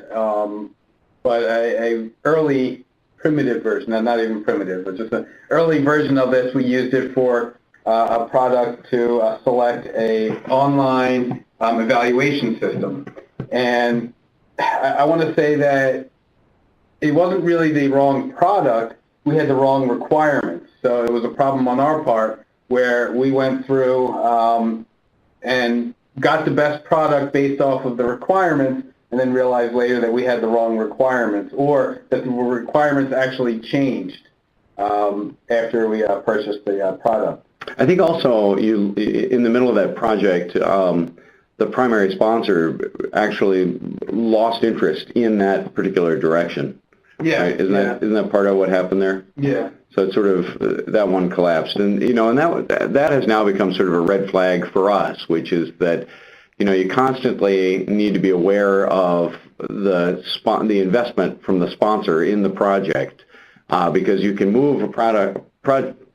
but a early primitive version, not even primitive, but just an early version of this. We used it for a product to select a online evaluation system. And I want to say that it wasn't really the wrong product, we had the wrong requirements. So it was a problem on our part where we went through and got the best product based off of the requirements, and then realized later that we had the wrong requirements, or that the requirements actually changed after we purchased the product. I think also in the middle of that project, the primary sponsor actually lost interest in that particular direction. Yeah. Right? Isn't that part of what happened there? Yeah. So it's sort of that one collapsed, and and that has now become sort of a red flag for us, which is that you constantly need to be aware of the investment from the sponsor in the project, because you can move a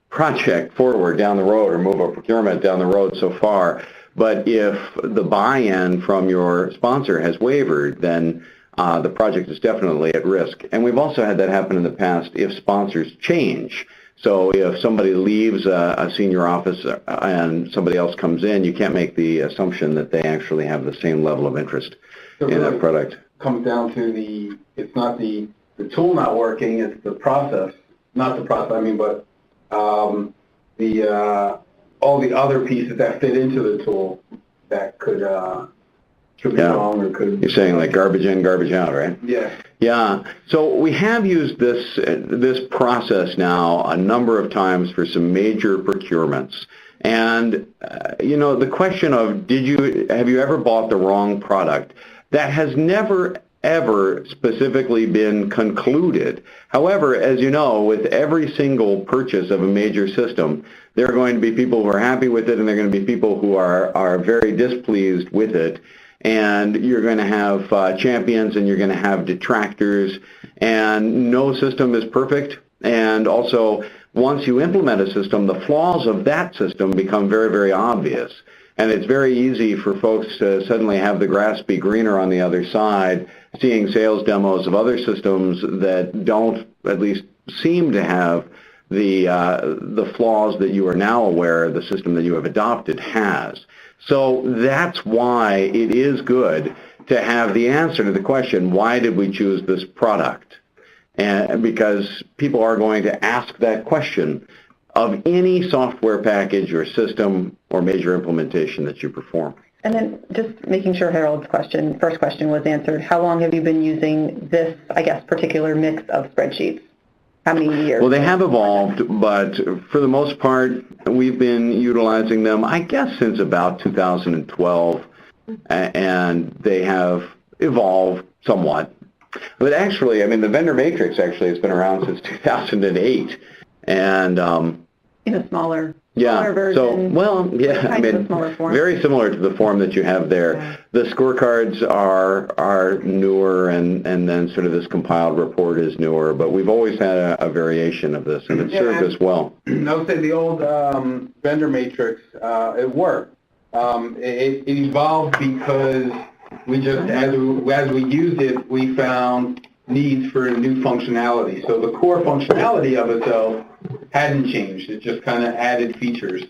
project forward down the road or move a procurement down the road so far, but if the buy-in from your sponsor has wavered, then the project is definitely at risk. And we've also had that happen in the past if sponsors change. So if somebody leaves a senior office and somebody else comes in, you can't make the assumption that they actually have the same level of interest in that product. Comes down to it's not the tool not working, it's the process. Not the process, I mean, but all the other pieces that fit into the tool that could be wrong or could... You're saying like garbage in, garbage out, right? Yeah. Yeah. So we have used this process now a number of times for some major procurements. And, the question of have you ever bought the wrong product? That has never, ever specifically been concluded. However, as you know, with every single purchase of a major system, there are going to be people who are happy with it and there are going to be people who are very displeased with it. And you're going to have champions and you're going to have detractors, and no system is perfect. And also, once you implement a system, the flaws of that system become very, very obvious. And it's very easy for folks to suddenly have the grass be greener on the other side, seeing sales demos of other systems that don't at least seem to have the flaws that you are now aware the system that you have adopted has. So that's why it is good to have the answer to the question, why did we choose this product? And because people are going to ask that question of any software package or system or major implementation that you perform. And then just making sure Harold's first question was answered, how long have you been using this, particular mix of spreadsheets? How many years? Well, they have evolved, but for the most part, we've been utilizing them, since about 2012, and they have evolved somewhat. But actually, the vendor matrix has been around since 2008, and in a smaller So, version. a smaller form. Very similar to the form that you have there. Yeah. The scorecards are newer, and then sort of this compiled report is newer, but we've always had a variation of this, and it served us well. I would say the old vendor matrix, it worked. It evolved because we just, as we used it, we found needs for new functionality. So the core functionality of it, though, hadn't changed. It just kind of added features.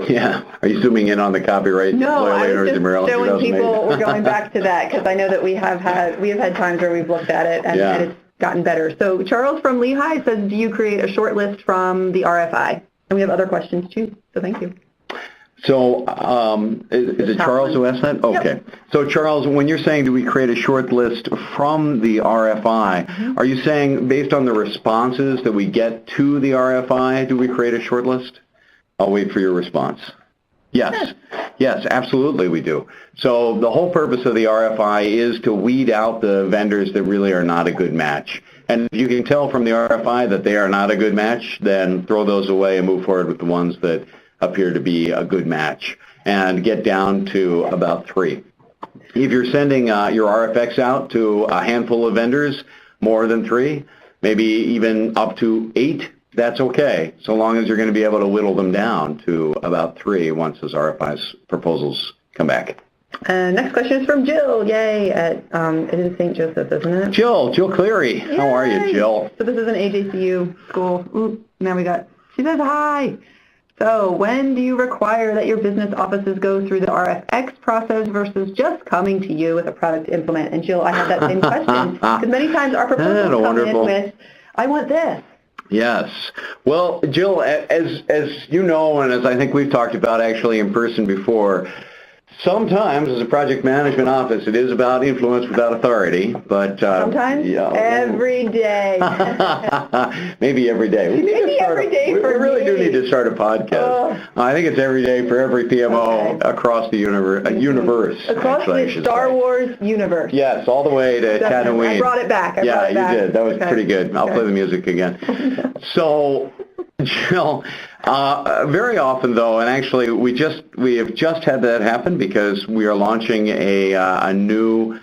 Yeah. Are you zooming in on the copyright? No, I was just showing people, we're going back to that because I know that we have had times where we've looked at it and it's gotten better. So Charles from Lehigh says, do you create a short list from the RFI? And we have other questions too, so thank you. So is it Charles who asked that? Okay. Yep. So Charles, when you're saying do we create a short list from the RFI, are you saying based on the responses that we get to the RFI, do we create a short list? I'll wait for your response. Yes. Yes, absolutely we do. So the whole purpose of the RFI is to weed out the vendors that really are not a good match. And if you can tell from the RFI that they are not a good match, then throw those away and move forward with the ones that appear to be a good match and get down to about 3. If you're sending your RFX out to a handful of vendors, more than 3, maybe even up to 8, that's okay, so long as you're going to be able to whittle them down to about 3 once those RFI's proposals come back. Next question is from Jill, yay, at it is St. Joseph, isn't it? Jill Cleary. Yay. How are you, Jill? So this is an AJCU school. Ooh, now she says hi. So when do you require that your business offices go through the RFX process versus just coming to you with a product to implement? And Jill, I have that same question because many times our proposals come in with, I want this. Yes. Well, Jill, as you know, and as I think we've talked about actually in person before, Sometimes, as a project management office, it is about influence without authority, but... Sometimes? Yeah, every day. Maybe every day. Maybe every day we for really me. do need to start a podcast. I think it's every day for every PMO across the universe. Across actually, the Star Wars universe. Yes, all the way to Tatooine. I brought it back. You did. That was pretty good. I'll play the music again. So... Jill, very often though, and actually we have just had that happen because we are launching a new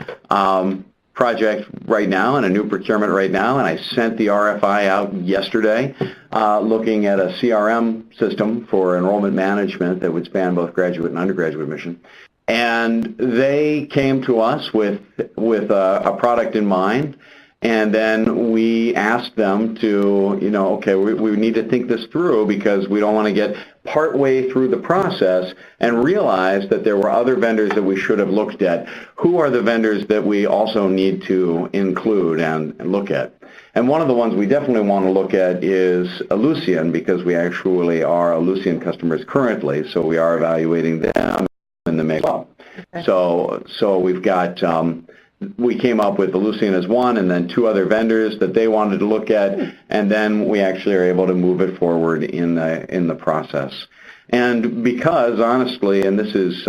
project right now and a new procurement right now, and I sent the RFI out yesterday looking at a CRM system for enrollment management that would span both graduate and undergraduate admission. And they came to us with a product in mind. And then we asked them to, okay, we need to think this through because we don't want to get partway through the process and realize that there were other vendors that we should have looked at. Who are the vendors that we also need to include and look at? And one of the ones we definitely want to look at is Ellucian because we actually are Ellucian customers currently, so we are evaluating them in the mix. Okay. So we've got... we came up with Ellucian as one and then two other vendors that they wanted to look at, and then we actually are able to move it forward in the process. And because, honestly, and this is,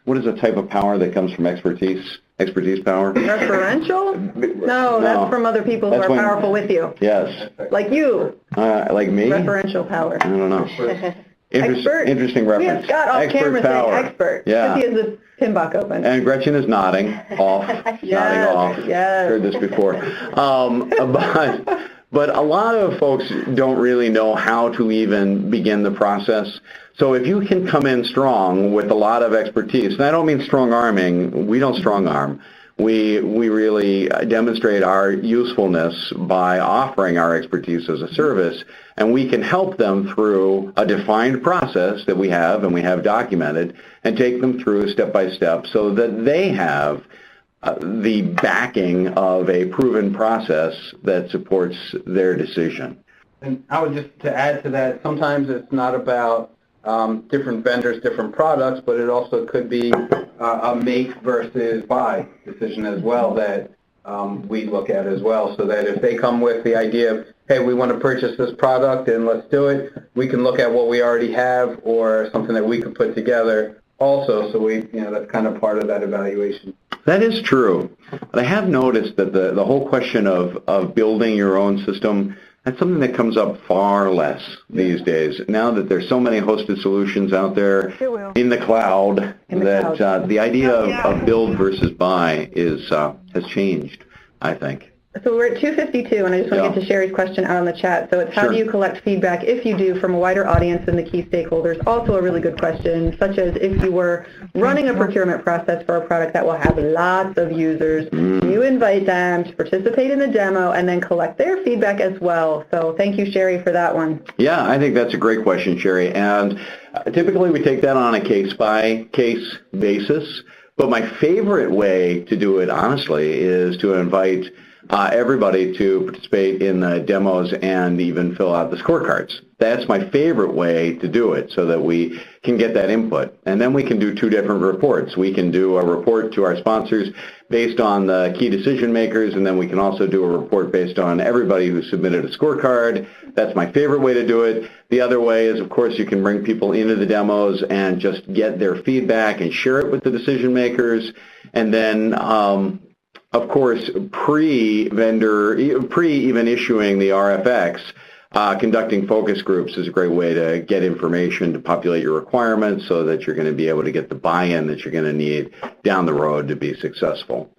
what is the type of power that comes from expertise? Expertise power? Referential? No, that's from other people who are powerful with you. Yes. Like you. Like me? Referential power. I don't know. Interesting reference. We have Scott off camera saying expert. Yeah. Because he has the pinbox open. And Gretchen is nodding off. Yes, nodding off. Yes. Heard this before. But a lot of folks don't really know how to even begin the process. So if you can come in strong with a lot of expertise, and I don't mean strong arming, we don't strong arm. We really demonstrate our usefulness by offering our expertise as a service, and we can help them through a defined process that we have and we have documented and take them through step by step so that they have the backing of a proven process that supports their decision. And I would just to add to that, sometimes it's not about different vendors, different products, but it also could be a make versus buy decision as well that we look at as well, so that if they come with the idea of, hey, we want to purchase this product and let's do it, we can look at what we already have or something that we could put together also, so that's kind of part of that evaluation. That is true. But I have noticed that the whole question of building your own system, that's something that comes up far less these days. Now that there's so many hosted solutions out there in the cloud, the idea of build versus buy has changed, I think. So we're at 2:52, and I just want to get to Sherry's question out on the chat. So it's how do you collect feedback, if you do, from a wider audience than the key stakeholders? Also a really good question, such as if you were running a procurement process for a product that will have lots of users, you invite them to participate in the demo and then collect their feedback as well. So thank you, Sherry, for that one. Yeah, I think that's a great question, Sherry. And typically we take that on a case-by-case basis. But my favorite way to do it, honestly, is to invite everybody to participate in the demos and even fill out the scorecards. That's my favorite way to do it so that we can get that input. And then we can do two different reports. We can do a report to our sponsors based on the key decision makers, and then we can also do a report based on everybody who submitted a scorecard. That's my favorite way to do it. The other way is, of course, you can bring people into the demos and just get their feedback and share it with the decision makers. And then of course, pre-even issuing the RFX, conducting focus groups is a great way to get information to populate your requirements so that you're going to be able to get the buy-in that you're going to need down the road to be successful.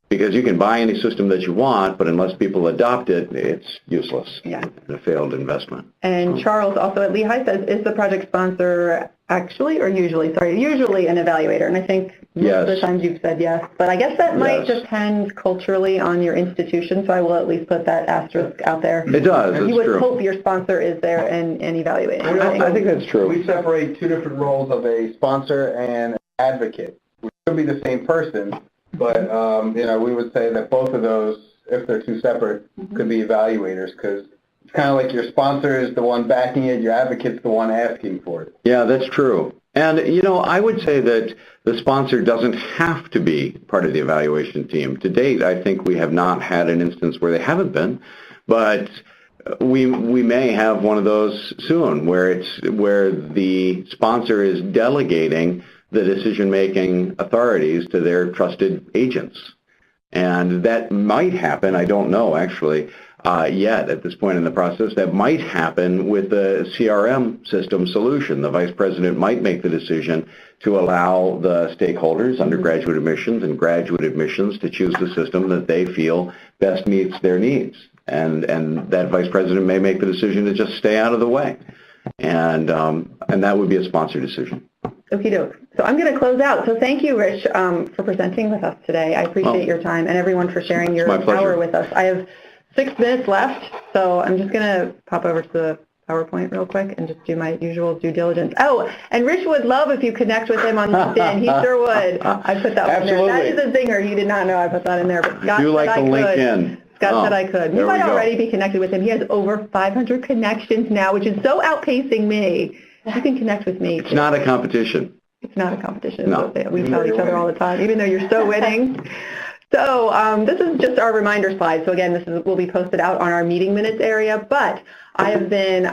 Because you can buy any system that you want, but unless people adopt it, it's useless. Yeah. It's a failed investment. And Charles, also at Lehigh, says, is the project sponsor actually or usually an evaluator? And I think most of the times you've said yes. But I guess that might depend culturally on your institution, so I will at least put that asterisk out there. It does. You would hope your sponsor is there and evaluating. I think that's true. We separate two different roles of a sponsor and an advocate, which could be the same person. But, we would say that both of those, if they're two separate, could be evaluators, because it's kind of like your sponsor is the one backing it, your advocate's the one asking for it. Yeah, that's true. And, you know, I would say that the sponsor doesn't have to be part of the evaluation team. To date, I think we have not had an instance where they haven't been, but we may have one of those soon where the sponsor is delegating the decision-making authorities to their trusted agents. And that might happen, I don't know actually, yet at this point in the process. That might happen with the CRM system solution. The vice president might make the decision to allow the stakeholders, undergraduate admissions and graduate admissions, to choose the system that they feel best meets their needs. And that vice president may make the decision to just stay out of the way. And that would be a sponsor decision. Okie doke. So I'm going to close out. So thank you, Rich, for presenting with us today. I appreciate your time, and everyone for sharing your hour with us. I have 6 minutes left, so I'm just going to pop over to the PowerPoint real quick and just do my usual due diligence. Oh, and Rich would love if you connect with him on LinkedIn. He sure would. I put that one there. That is a zinger. He did not know I put that in there, but Scott said I could. LinkedIn. Scott said I could. You might already be connected with him. He has over 500 connections now, which is so outpacing me. You can connect with me. It's not a competition. It's not a competition. No. We tell each other all the time, even though you're so winning. So this is just our reminder slide. So again, will be posted out on our meeting minutes area, but I have been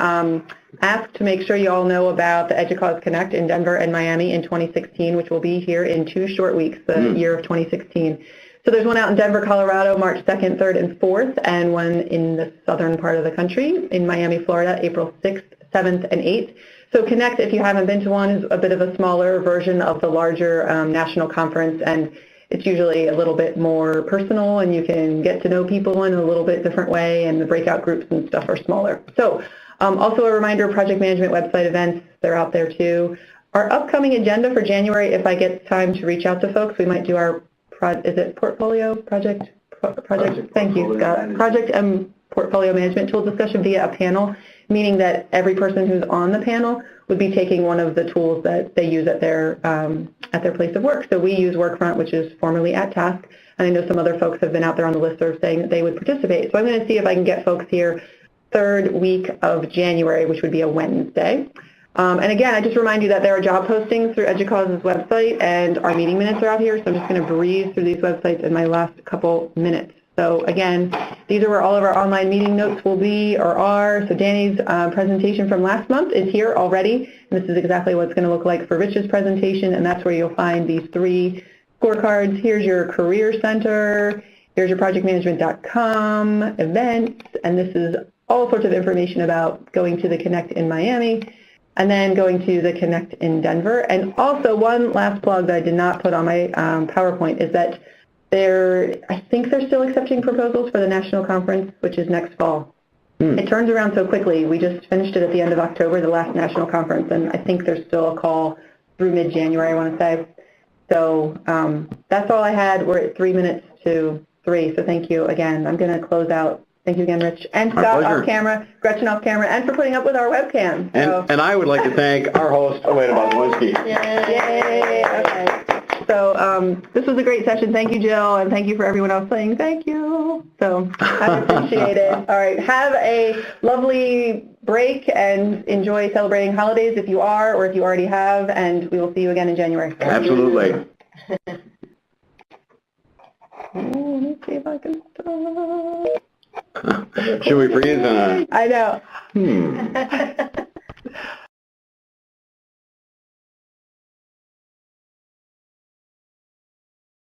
asked to make sure you all know about the Educause Connect in Denver and Miami in 2016, which will be here in 2 short weeks, the year of 2016. So there's one out in Denver, Colorado, March 2nd, 3rd, and 4th, and one in the southern part of the country, in Miami, Florida, April 6th, 7th, and 8th. So Connect, if you haven't been to one, is a bit of a smaller version of the larger national conference, and it's usually a little bit more personal, and you can get to know people in a little bit different way, and the breakout groups and stuff are smaller. So also a reminder, project management website events, they're out there too. Our upcoming agenda for January, if I get time to reach out to folks, we might do our, is it portfolio project? Thank you, Scott. Project and portfolio management tool discussion via a panel, meaning that every person who's on the panel would be taking one of the tools that they use at their place of work. So we use Workfront, which is formerly at Task, and I know some other folks have been out there on the listserv saying that they would participate. So I'm going to see if I can get folks here 3rd week of January, which would be a Wednesday. And again, I just remind you that there are job postings through Educause's website, and our meeting minutes are out here, so I'm just going to breeze through these websites in my last couple minutes. So again, these are where all of our online meeting notes will be or are. So Danny's presentation from last month is here already, and this is exactly what it's going to look like for Rich's presentation, and that's where you'll find these 3 scorecards. Here's your Career Center, here's your projectmanagement.com events, and this is all sorts of information about going to the Connect in Miami, and then going to the Connect in Denver. And also one last plug that I did not put on my PowerPoint is that I think they're still accepting proposals for the national conference, which is next fall. It turns around so quickly. We just finished it at the end of October, the last national conference, and I think there's still a call through mid-January, I want to say. So that's all I had. We're at 3 minutes to 3, so thank you again. I'm going to close out. Thank you again, Rich. And Scott off camera, Gretchen off camera, and for putting up with our webcam. And I would like to thank our host, Elena Boswinski. Yay! Okay. So this was a great session. Thank you, Jill, and thank you for everyone else saying thank you. So I appreciate it. All right. Have a lovely break and enjoy celebrating holidays if you are or if you already have, and we will see you again in January. Absolutely. Let me see if I can stop. Should we freeze? I know.